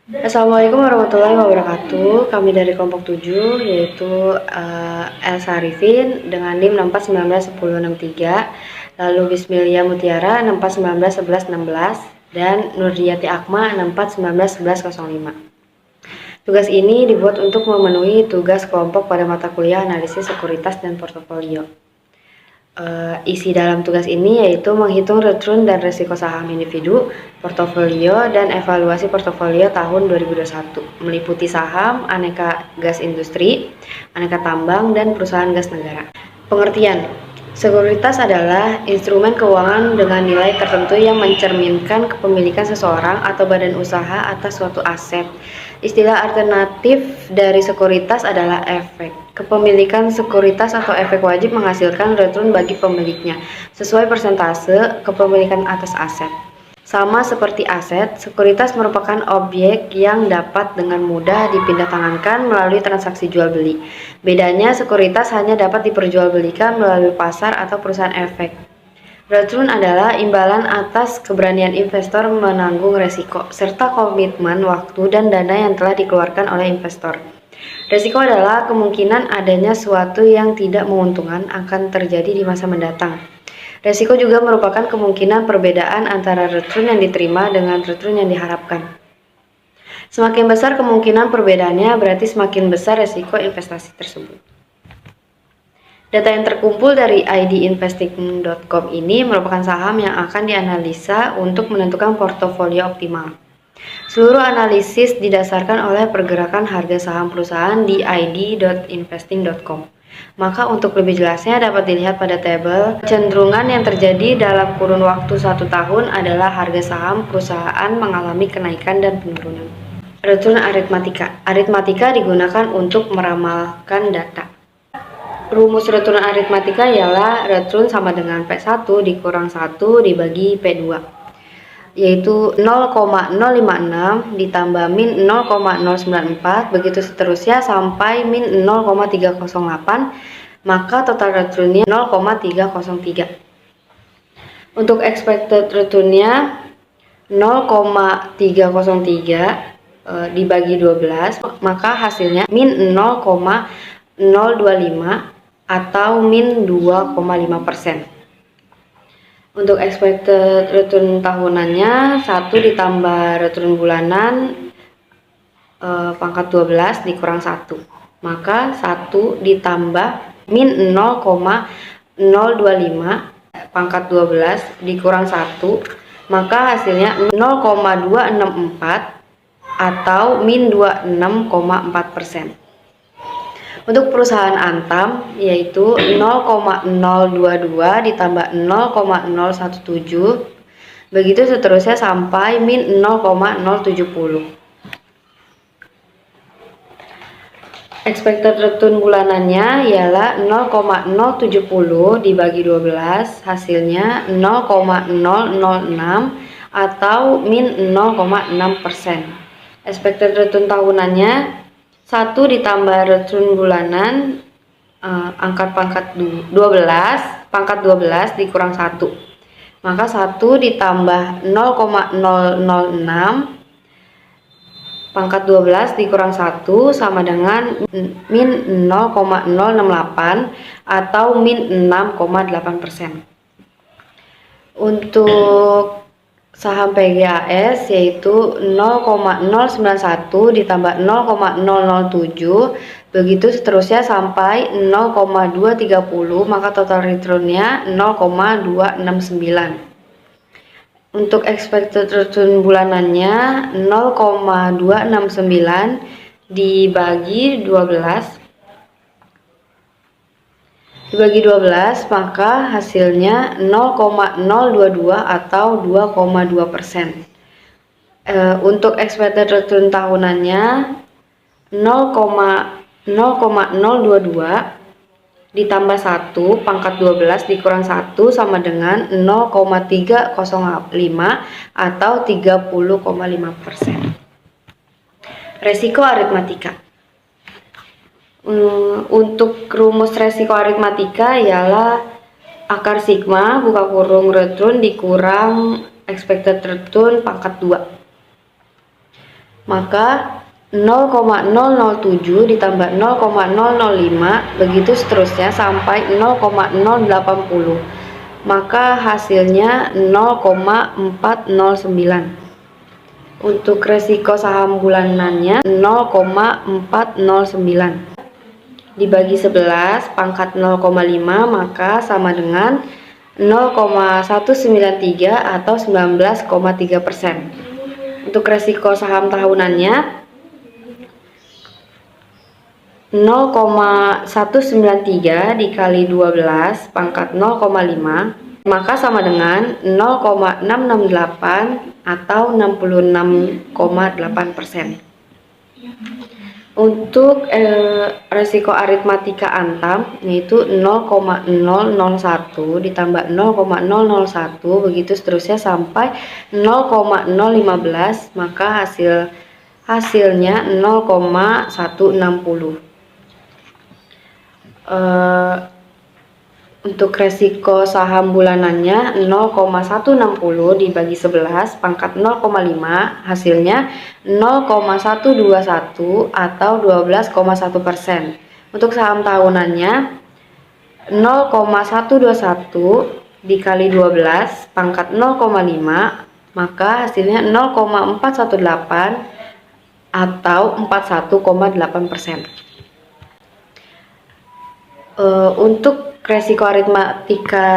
Assalamualaikum warahmatullahi wabarakatuh. Kami dari kelompok 7 yaitu Elsa Arifin dengan NIM 64191063, lalu Bismilia Mutiara 64191116 dan Nurdiati Akma 64191105. Tugas ini dibuat untuk memenuhi tugas kelompok pada mata kuliah analisis sekuritas dan portofolio. Isi dalam tugas ini yaitu menghitung return dan risiko saham individu, portofolio, dan evaluasi portofolio tahun 2021, meliputi saham, aneka gas industri, aneka tambang, dan perusahaan gas negara. Pengertian: sekuritas adalah instrumen keuangan dengan nilai tertentu yang mencerminkan kepemilikan seseorang atau badan usaha atas suatu aset. Istilah alternatif dari sekuritas adalah efek. Kepemilikan sekuritas atau efek wajib menghasilkan return bagi pemiliknya sesuai persentase kepemilikan atas aset. Sama seperti aset, sekuritas merupakan objek yang dapat dengan mudah dipindahtangankan melalui transaksi jual beli. Bedanya, sekuritas hanya dapat diperjualbelikan melalui pasar atau perusahaan efek. Return adalah imbalan atas keberanian investor menanggung resiko, serta komitmen waktu dan dana yang telah dikeluarkan oleh investor. Resiko adalah kemungkinan adanya suatu yang tidak menguntungkan akan terjadi di masa mendatang. Resiko juga merupakan kemungkinan perbedaan antara return yang diterima dengan return yang diharapkan. Semakin besar kemungkinan perbedaannya, berarti semakin besar resiko investasi tersebut. Data yang terkumpul dari idinvesting.com ini merupakan saham yang akan dianalisa untuk menentukan portofolio optimal. Seluruh analisis didasarkan oleh pergerakan harga saham perusahaan di id.investing.com. Maka untuk lebih jelasnya dapat dilihat pada tabel. Kecenderungan yang terjadi dalam kurun waktu 1 tahun adalah harga saham perusahaan mengalami kenaikan dan penurunan. Return aritmatika. Aritmatika digunakan untuk meramalkan data. Rumus return aritmatika ialah return sama dengan P1 dikurang 1 dibagi P2, yaitu 0,056 ditambah min 0,094, begitu seterusnya sampai min 0,308, maka total returnnya 0,303. Untuk expected returnnya 0,303 dibagi 12, maka hasilnya min 0,025 atau min 2,5%. Untuk expected return tahunannya 1 ditambah return bulanan pangkat 12 dikurang 1, maka 1 ditambah min 0,025 pangkat 12 dikurang 1, maka hasilnya 0,264 atau min 26,4%. Untuk perusahaan Antam yaitu 0,022 ditambah 0,017, begitu seterusnya sampai min 0,070. Expected return bulanannya ialah 0,070 dibagi 12, hasilnya 0,006 atau min 0,6%. Expected return tahunannya 1 ditambah return bulanan angkat pangkat 12 pangkat 12 dikurang 1, maka 1 ditambah 0,006 pangkat 12 dikurang 1 sama dengan min 0,068 atau min 6,8%. Untuk saham PGAS yaitu 0,091 ditambah 0,007, begitu seterusnya sampai 0,230, maka total returnnya 0,269. Untuk expected return bulanannya 0,269 dibagi 12 maka hasilnya 0,022 atau 2,2%. Untuk expected return tahunannya 0,022 ditambah 1 pangkat 12 dikurang 1 sama dengan 0,305 atau 30,5%. Resiko aritmatika. Untuk rumus resiko aritmatika ialah akar sigma buka kurung return dikurang expected return pangkat 2. maka 0,007 ditambah 0,005 begitu seterusnya sampai 0,080, maka hasilnya 0,409. Untuk resiko saham bulanannya 0,409 dibagi 11 pangkat 0,5 maka sama dengan 0,193 atau 19,3%. Untuk resiko saham tahunannya 0,193 dikali 12 pangkat 0,5 maka sama dengan 0,668 atau 66,8%. Untuk resiko aritmatika Antam yaitu 0,001 ditambah 0,001 begitu seterusnya sampai 0,015 maka hasilnya 0,160. Untuk resiko saham bulanannya 0,160 dibagi 11 pangkat 0,5 hasilnya 0,121 atau 12,1%. Untuk saham tahunannya 0,121 dikali 12 pangkat 0,5 maka hasilnya 0,418 atau 41,8%. Untuk resiko aritmatika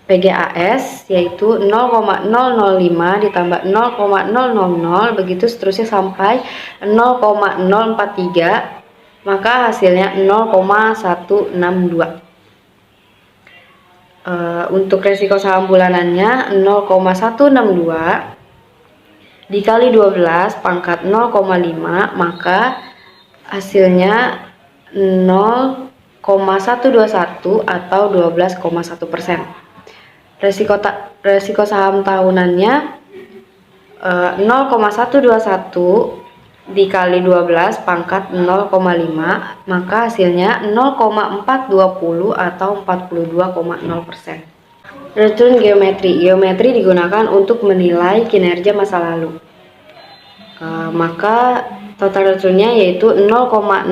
PGAS yaitu 0,005 ditambah 0,000 begitu seterusnya sampai 0,043 maka hasilnya 0,162. Untuk resiko saham bulanannya 0,162 dikali 12 pangkat 0,5 maka hasilnya 0,121 atau 12,1%. Resiko saham tahunannya 0,121 dikali 12 pangkat 0,5 maka hasilnya 0,420 atau 42,0%. Return geometri digunakan untuk menilai kinerja masa lalu. Maka total returnnya yaitu 0,056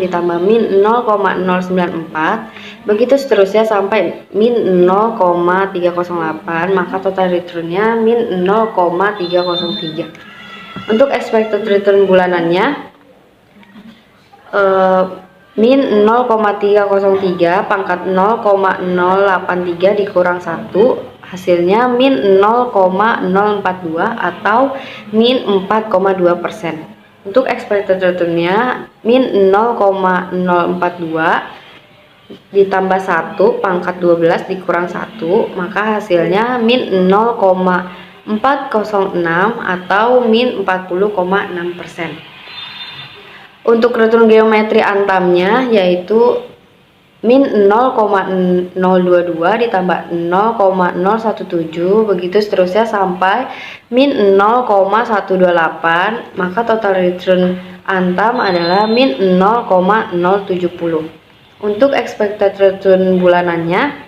ditambah min 0,094 begitu seterusnya sampai min 0,308 maka total returnnya min 0,303. Untuk expected return bulanannya min 0,303 pangkat 0,083 dikurang 1 hasilnya min 0,042 atau min 4,2%. Untuk expected returnnya min 0,042 ditambah 1 pangkat 12 dikurang 1 maka hasilnya min 0,406 atau min 40,6%. Untuk return geometri Antamnya yaitu min 0,022 ditambah 0,017 begitu seterusnya sampai min 0,128 maka total return Antam adalah min 0,070. Untuk expected return bulanannya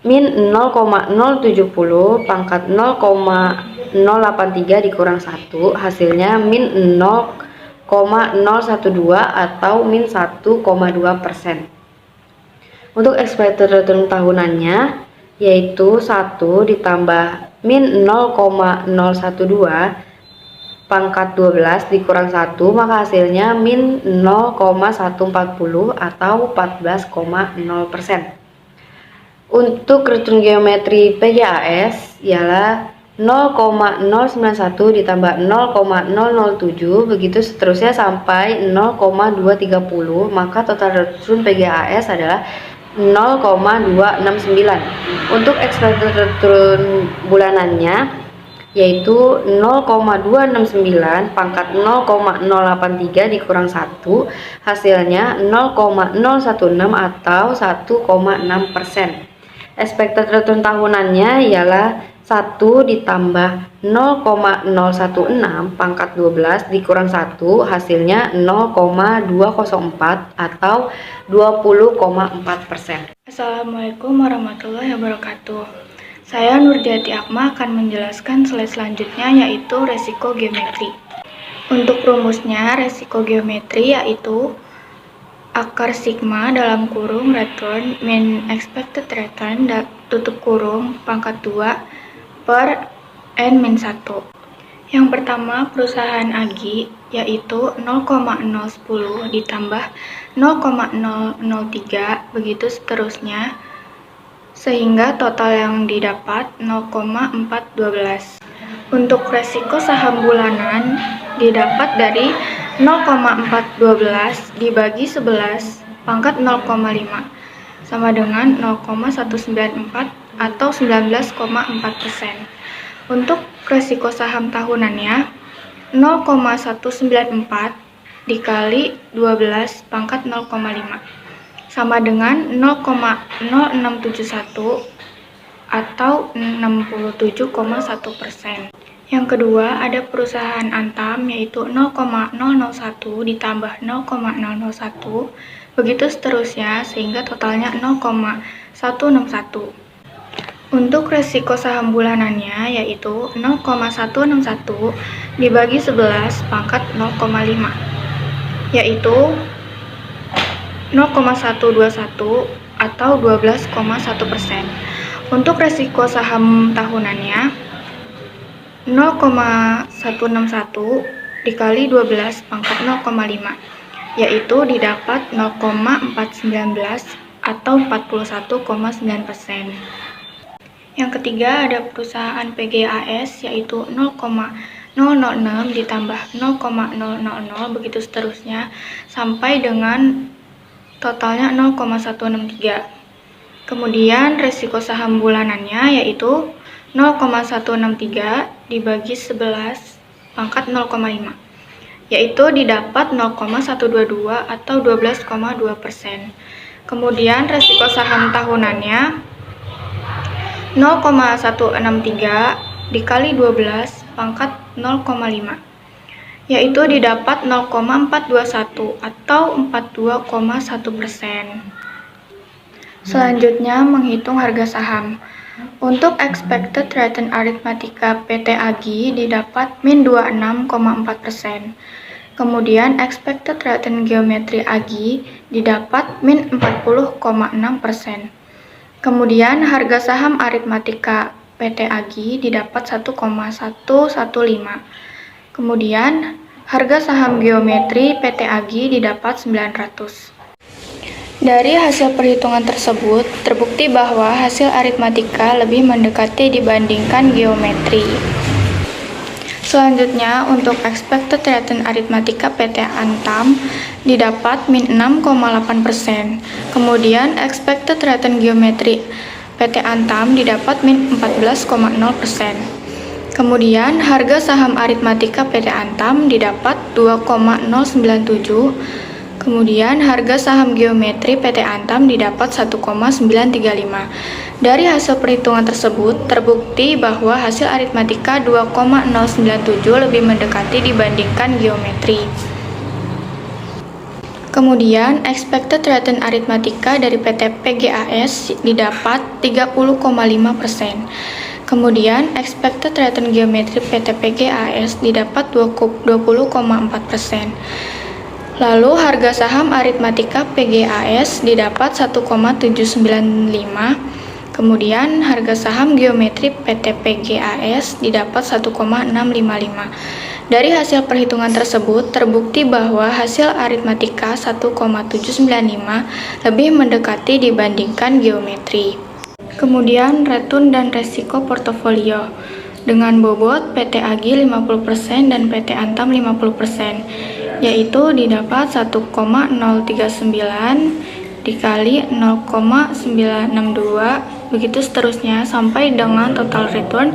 min 0,070 pangkat 0,083 dikurang 1 hasilnya min 0,012 atau min 1,2%. Untuk expected return tahunannya yaitu 1 ditambah min 0,012 pangkat 12 dikurang 1 maka hasilnya min 0,140 atau 14,0%. Untuk return geometri PGAS ialah 0,091 ditambah 0,007 begitu seterusnya sampai 0,230 maka total return PGAS adalah 0,269. Untuk expected return bulanannya yaitu 0,269 pangkat 0,083 dikurang 1 hasilnya 0,016 atau 1,6%. Expected return tahunannya ialah 1 ditambah 0,016 pangkat 12 dikurang 1 hasilnya 0,204 atau 20,4%. Assalamualaikum warahmatullahi wabarakatuh. Saya Nurjati Akma akan menjelaskan slide selanjutnya yaitu resiko geometri. Untuk rumusnya, resiko geometri yaitu akar sigma dalam kurung return min expected return tutup kurung pangkat 2 per n min 1. Yang pertama, perusahaan Agi yaitu 0,010 ditambah 0,003 begitu seterusnya sehingga total yang didapat 0,412. Untuk resiko saham bulanan didapat dari 0,412 dibagi 11 pangkat 0,5 sama dengan 0,194 atau 19,4%. Untuk resiko saham tahunannya 0,194 dikali 12 pangkat 0,5 sama dengan 0,0671 atau 67,1%. Yang kedua ada perusahaan Antam yaitu 0,001 ditambah 0,001 begitu seterusnya sehingga totalnya 0,161. Untuk resiko saham bulanannya yaitu 0,161 dibagi 11 pangkat 0,5 yaitu 0,121 atau 12,1%. Untuk resiko saham tahunannya 0,161 dikali 12 pangkat 0,5 yaitu didapat 0,419 atau 41,9%. Yang ketiga ada perusahaan PGAS yaitu 0,006 ditambah 0,000 begitu seterusnya sampai dengan totalnya 0,163. Kemudian resiko saham bulanannya yaitu 0,163 dibagi 11 pangkat 0,5 yaitu didapat 0,122 atau 12,2%. Kemudian resiko saham tahunannya 0,163 dikali 12 pangkat 0,5 yaitu didapat 0,421 atau 42,1%. Selanjutnya menghitung harga saham. Untuk expected return aritmatika PT Agi didapat min 26,4%. Kemudian expected return geometri Agi didapat min 40,6%. Kemudian harga saham aritmatika PT Agi didapat 1,115. Kemudian harga saham geometri PT Agi didapat 900. Dari hasil perhitungan tersebut, terbukti bahwa hasil aritmatika lebih mendekati dibandingkan geometri. Selanjutnya, untuk expected return aritmatika PT Antam didapat min 6,8%. Kemudian, expected return geometri PT Antam didapat min 14,0%. Kemudian, harga saham aritmatika PT Antam didapat 2,097. Kemudian harga saham geometri PT Antam didapat 1,935. Dari hasil perhitungan tersebut, terbukti bahwa hasil aritmatika 2,097 lebih mendekati dibandingkan geometri. Kemudian, expected return aritmatika dari PT PGAS didapat 30,5%. Kemudian, expected return geometri PT PGAS didapat 20,4%. Lalu harga saham aritmatika PGAS didapat 1,795. Kemudian harga saham geometri PT PGAS didapat 1,655. Dari hasil perhitungan tersebut terbukti bahwa hasil aritmatika 1,795 lebih mendekati dibandingkan geometri. Kemudian return dan resiko portofolio. Dengan bobot PT Agi 50% dan PT Antam 50%, yaitu didapat 1,039 dikali 0,962 begitu seterusnya sampai dengan total return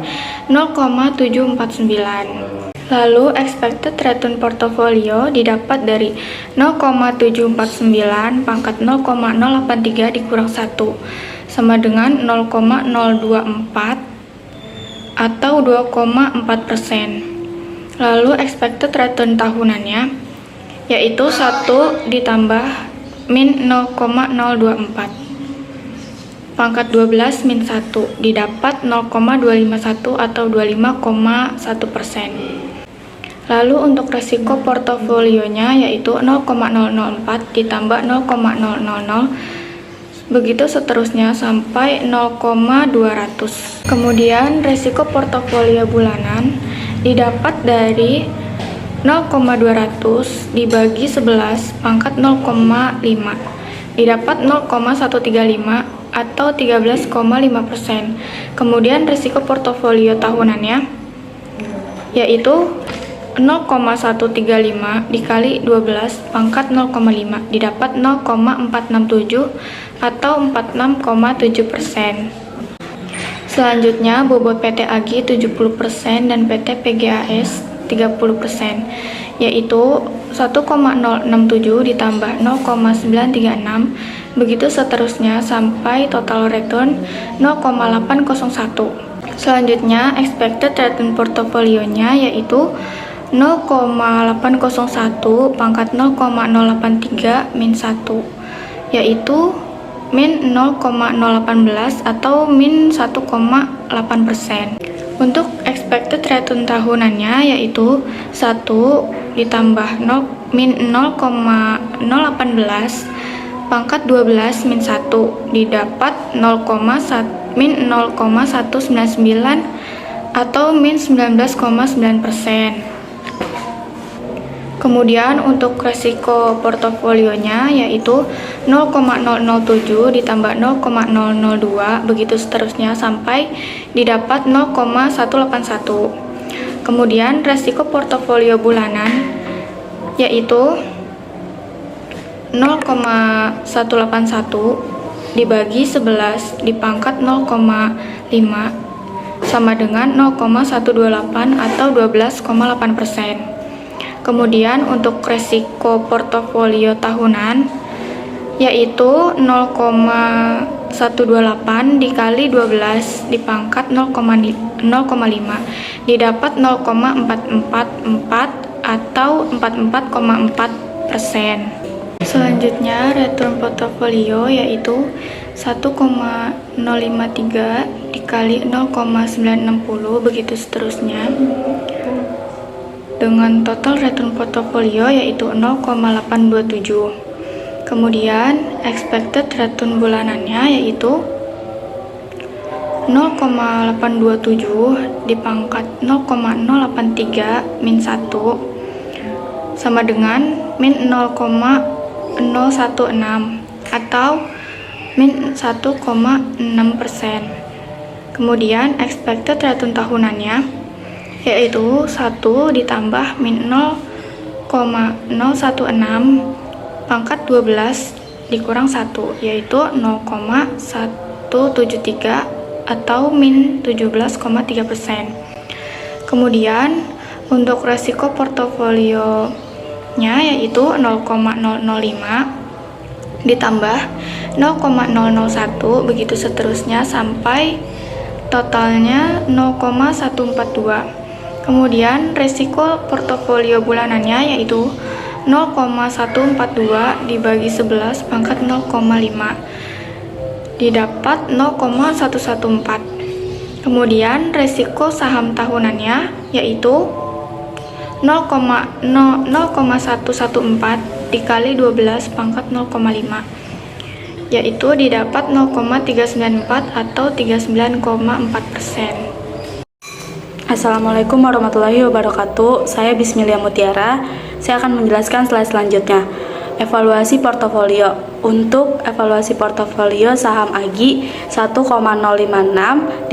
0,749. Lalu expected return portofolio didapat dari 0,749 pangkat 0,083 dikurang 1 sama dengan 0,024 atau 2,4%. Lalu expected return tahunannya yaitu 1 ditambah min 0,024 pangkat 12 min 1 didapat 0,251 atau 25,1%. Lalu untuk resiko portofolionya yaitu 0,004 ditambah 0,000, begitu seterusnya sampai 0,200. Kemudian resiko portofolio bulanan didapat dari 0,200 dibagi 11 pangkat 0,5 didapat 0,135 atau 13,5%. Kemudian risiko portofolio tahunannya yaitu 0,135 dikali 12 pangkat 0,5 didapat 0,467 atau 46,7%. Selanjutnya bobot PT AGI 70% dan PT PGAS 30%, yaitu 1,067 ditambah 0,936, begitu seterusnya sampai total return 0,801. Selanjutnya expected return portofolionya yaitu 0,801 pangkat 0,083 min 1, yaitu min 0,018 atau min 1,8%. Untuk expected return tahunannya yaitu 1 ditambah min 0,018 pangkat 12 min 1 didapat min 0,199 atau min 19,9%. Kemudian untuk resiko portofolionya yaitu 0,007 ditambah 0,002 begitu seterusnya sampai didapat 0,181. Kemudian resiko portofolio bulanan yaitu 0,181 dibagi 11 dipangkat 0,5 sama dengan 0,128 atau 12,8%. Kemudian untuk resiko portofolio tahunan yaitu 0,128 dikali 12 dipangkat 0,5 didapat 0,444 atau 44,4%. Selanjutnya return portofolio yaitu 1,053 dikali 0,960 begitu seterusnya dengan total return portofolio yaitu 0,827. Kemudian expected return bulanannya yaitu 0,827 dipangkat 0,083 min 1 sama dengan min 0,016 atau min 1,6%. Kemudian expected return tahunannya yaitu 1 ditambah min 0,016 pangkat 12 dikurang 1 yaitu 0,173 atau min 17,3%. Kemudian untuk resiko portofolionya yaitu 0,005 ditambah 0,001 begitu seterusnya sampai totalnya 0,142. Kemudian resiko portofolio bulanannya yaitu 0,142 dibagi 11 pangkat 0,5 didapat 0,114. Kemudian resiko saham tahunannya yaitu 0,114 dikali 12 pangkat 0,5 yaitu didapat 0,394 atau 39,4%. Assalamualaikum warahmatullahi wabarakatuh. Saya Bismillah Mutiara. Saya akan menjelaskan slide selanjutnya. Evaluasi portofolio. Untuk evaluasi portofolio saham AGI 1,056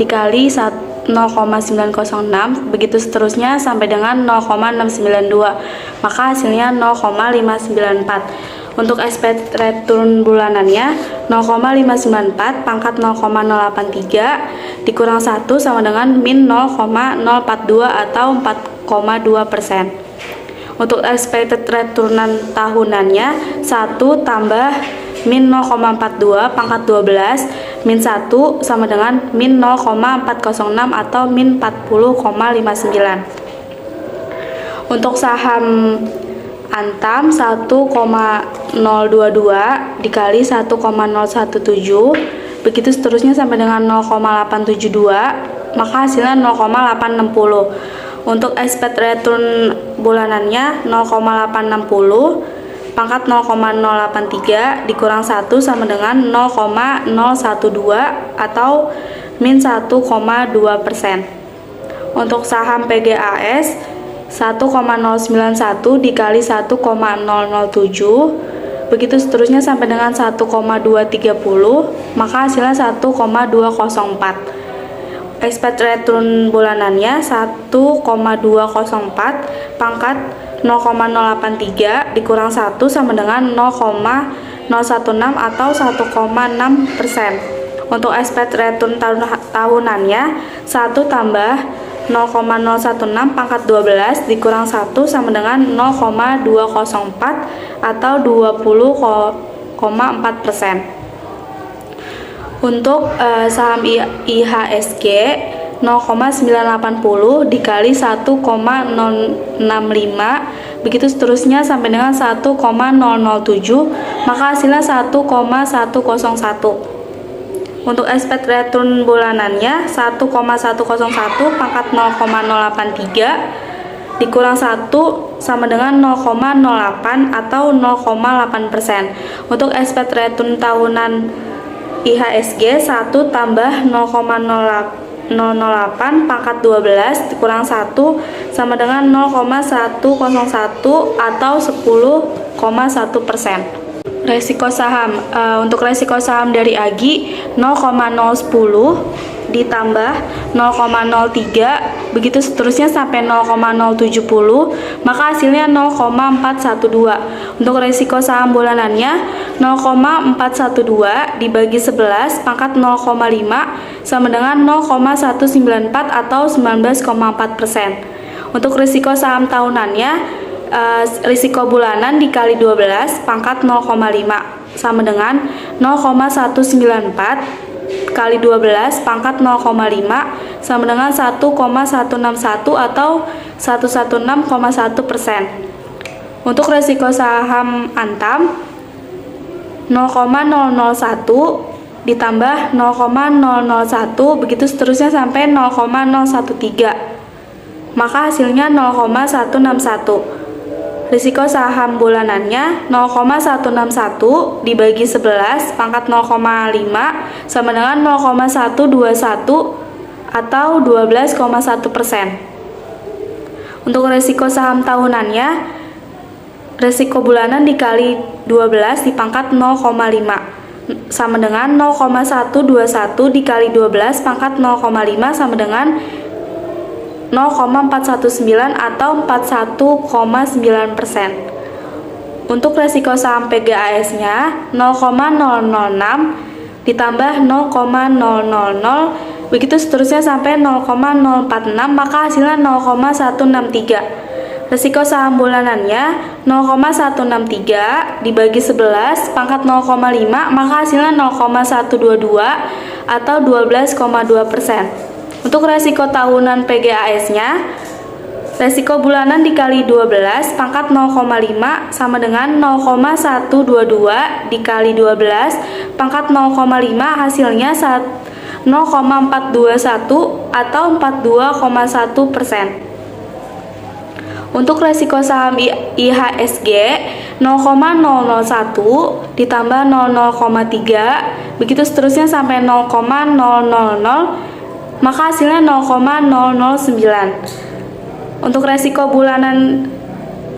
dikali 0,906 begitu seterusnya sampai dengan 0,692. Maka hasilnya 0,594. Untuk expected return bulanannya 0,594 pangkat 0,083 dikurang 1 sama dengan min 0,042 atau 4,2%. Untuk expected return tahunannya 1 tambah min 0,42 pangkat 12 min 1 sama dengan min 0,406 atau min 40,59. Untuk saham Antam 1,022 dikali 1,017 begitu seterusnya sampai dengan 0,872 maka hasilnya 0,860. Untuk expected return bulanannya 0,860, pangkat 0,083 dikurang 1 sama dengan 0,012 atau min 1,2%. Untuk saham PGAS 1,091 dikali 1,007, begitu seterusnya sampai dengan 1,230, maka hasilnya 1,204. Expected return bulanannya 1,204, pangkat 0,083 dikurang 1 sama dengan 0,016 atau 1,6%. Untuk expected return tahunannya 1 tambah 0,016 pangkat 12 dikurang 1 sama dengan 0,204 atau 20,4%. Untuk saham IHSG 0,980 dikali 1,065, begitu seterusnya sampai dengan 1,007, maka hasilnya 1,101. Untuk expected return bulanannya 1,101 pangkat 0,083 dikurang 1 sama dengan 0,08 atau 0,8%. Untuk expected return tahunan IHSG 1 tambah 0,008 pangkat 12 dikurang 1 sama dengan 0,101 atau 10,1%. Resiko saham, untuk resiko saham dari AGI 0,010 ditambah 0,03, begitu seterusnya sampai 0,070, maka hasilnya 0,412. Untuk resiko saham bulanannya 0,412 dibagi 11 pangkat 0,5 sama dengan 0,194 atau 19,4%. Untuk risiko saham tahunannya risiko bulanan dikali 12 pangkat 0,5 sama dengan 0,194 kali 12 pangkat 0,5 sama dengan 1,161 atau 116,1%. Untuk risiko saham Antam 0,001 ditambah 0,001, begitu seterusnya sampai 0,013, maka hasilnya 0,161. Risiko saham bulanannya 0,161 dibagi 11 pangkat 0,5 sama dengan 0,121 atau 12,1%. Untuk risiko saham tahunannya, risiko bulanan dikali 12 di pangkat 0,5 sama dengan 0,121 dikali 12 pangkat 0,5 sama dengan 0,419 atau 41,9%. Untuk resiko saham PGAS-nya 0,006 ditambah 0,000, begitu seterusnya sampai 0,046, maka hasilnya 0,163. Resiko saham bulanannya 0,163 dibagi 11 pangkat 0,5, maka hasilnya 0,122 atau 12,2%. Untuk resiko tahunan PGAS-nya, resiko bulanan dikali 12 pangkat 0,5 sama dengan 0,122 dikali 12 pangkat 0,5, hasilnya 0,421 atau 42,1%. Untuk resiko saham IHSG 0,001 ditambah 0,03, begitu seterusnya sampai 0,000, maka hasilnya 0,009. Untuk resiko bulanan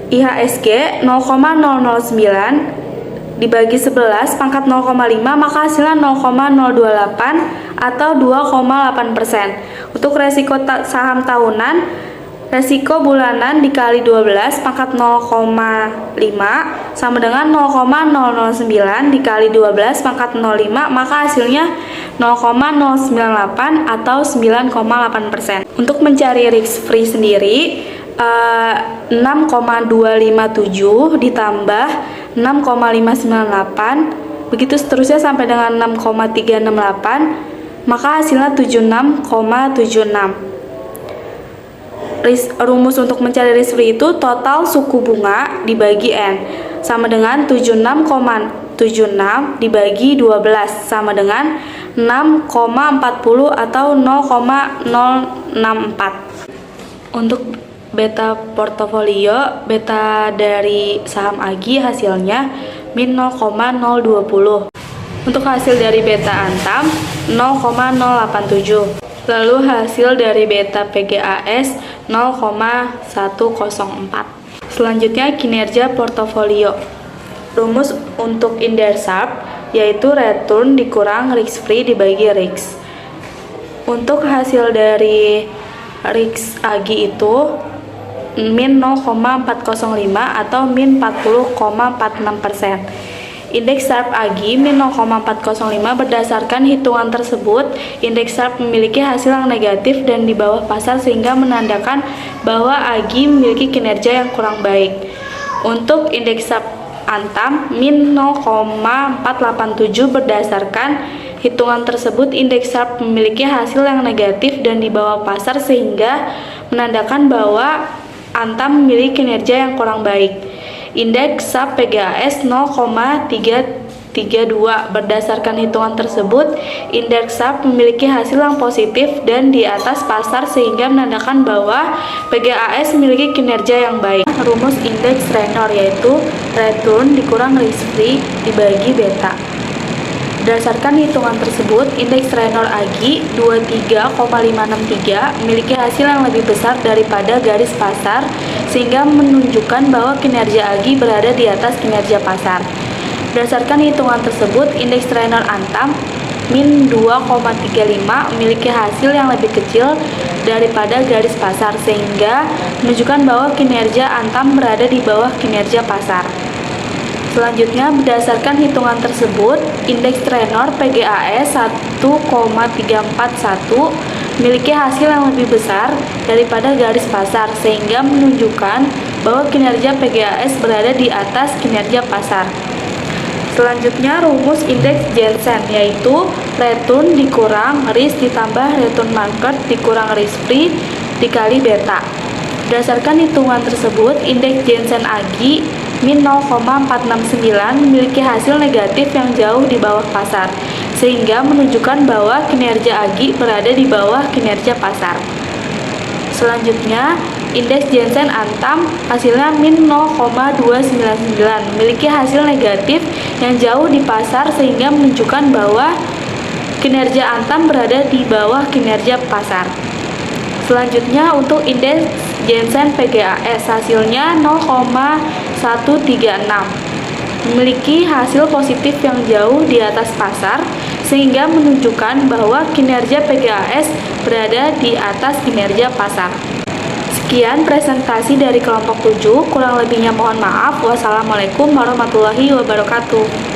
IHSG 0,009 dibagi 11 pangkat 0,5, maka hasilnya 0,028 atau 2,8%. Untuk resiko saham tahunan, resiko bulanan dikali 12 pangkat 0,5 sama dengan 0,009 dikali 12 pangkat 0,5, maka hasilnya 0,098 atau 9,8%. Untuk mencari risk free sendiri 6,257 ditambah 6,598, begitu seterusnya sampai dengan 6,368, maka hasilnya 76,76. Rumus untuk mencari risk free itu total suku bunga dibagi N sama dengan 76,76 dibagi 12 sama dengan 6,40 atau 0,064. Untuk beta portofolio, beta dari saham AGI hasilnya min 0,020. Untuk hasil dari beta Antam 0,087. Lalu hasil dari beta PGAS 0,104. Selanjutnya kinerja portofolio. Rumus untuk indeks Sharpe yaitu return dikurang risk free dibagi risk. Untuk hasil dari risk AGI itu min 0,405 atau min 40,46%. Indeks Sharpe AGI min 0,405 berdasarkan hitungan tersebut, indeks Sharpe memiliki hasil yang negatif dan di bawah pasar sehingga menandakan bahwa AGI memiliki kinerja yang kurang baik. Untuk indeks Sharpe Antam min 0,487 berdasarkan hitungan tersebut, indeks Sharpe memiliki hasil yang negatif dan di bawah pasar sehingga menandakan bahwa Antam memiliki kinerja yang kurang baik. Indeks Sharpe PGAS 0,332 berdasarkan hitungan tersebut, indeks Sharpe memiliki hasil yang positif dan di atas pasar sehingga menandakan bahwa PGAS memiliki kinerja yang baik. Rumus indeks Raynor yaitu return dikurang risk free dibagi beta. Berdasarkan hitungan tersebut, indeks Raynor AGI 23,563 memiliki hasil yang lebih besar daripada garis pasar sehingga menunjukkan bahwa kinerja AGI berada di atas kinerja pasar. Berdasarkan hitungan tersebut, indeks Raynor Antam min 2,35 memiliki hasil yang lebih kecil daripada garis pasar sehingga menunjukkan bahwa kinerja Antam berada di bawah kinerja pasar. Selanjutnya, berdasarkan hitungan tersebut, indeks Raynor PGAS 1,341 memiliki hasil yang lebih besar daripada garis pasar sehingga menunjukkan bahwa kinerja PGAS berada di atas kinerja pasar. Selanjutnya, rumus indeks Jensen yaitu return dikurang risk ditambah return market dikurang risk free dikali beta. Berdasarkan hitungan tersebut, indeks Jensen AGI min 0,469 memiliki hasil negatif yang jauh di bawah pasar sehingga menunjukkan bahwa kinerja AGI berada di bawah kinerja pasar. Selanjutnya, indeks Jensen Antam hasilnya min 0,299 memiliki hasil negatif yang jauh di pasar sehingga menunjukkan bahwa kinerja Antam berada di bawah kinerja pasar. Selanjutnya, untuk indeks Jensen PGAS hasilnya 0,136 memiliki hasil positif yang jauh di atas pasar sehingga menunjukkan bahwa kinerja PGAS berada di atas kinerja pasar. Sekian presentasi dari kelompok 7, kurang lebihnya mohon maaf. Wassalamualaikum warahmatullahi wabarakatuh.